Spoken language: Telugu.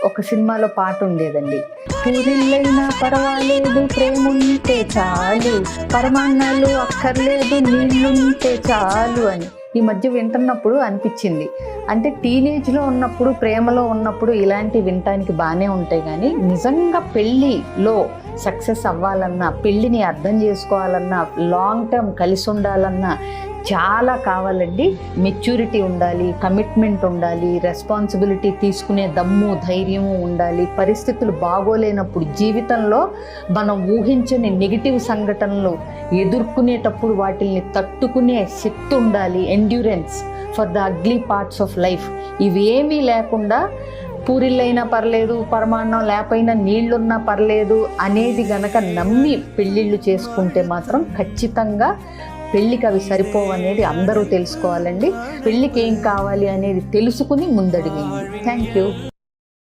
ఒక సినిమాలో పాట ఉండేదండి, పూరిల్లైనా పర్వాలేదు ప్రేముంటే చాలు, పరమాన్నాలు అక్కర్లేదు నీళ్లుంటే చాలు అని. ఈ మధ్య వింటున్నప్పుడు అనిపించింది, అంటే టీనేజ్లో ఉన్నప్పుడు, ప్రేమలో ఉన్నప్పుడు ఇలాంటి వినటానికి బాగానే ఉంటాయి, కానీ నిజంగా పెళ్ళిలో సక్సెస్ అవ్వాలన్నా, పెళ్ళిని అర్థం చేసుకోవాలన్నా, లాంగ్ టర్మ్ కలిసి ఉండాలన్నా చాలా కావాలండి. మెచ్యూరిటీ ఉండాలి, కమిట్మెంట్ ఉండాలి, రెస్పాన్సిబిలిటీ తీసుకునే దమ్ము ధైర్యము ఉండాలి. పరిస్థితులు బాగోలేనప్పుడు, జీవితంలో మనం ఊహించని నెగిటివ్ సంఘటనలు ఎదుర్కొనేటప్పుడు వాటిల్ని తట్టుకునే శక్తి ఉండాలి, endurance for the ugly parts of life. ఇవేమీ లేకుండా పూరిళ్ళైనా పర్లేదు, పరమాన్నం లేకపోయినా నీళ్లున్నా పర్లేదు అనేది గనక నమ్మి పెళ్ళిళ్ళు చేసుకుంటే మాత్రం ఖచ్చితంగా పెళ్ళికి అవి సరిపోవనేది అందరూ తెలుసుకోవాలండి. పెళ్ళికి ఏం కావాలి అనేది తెలుసుకుని ముందడిగేయండి. Thank you.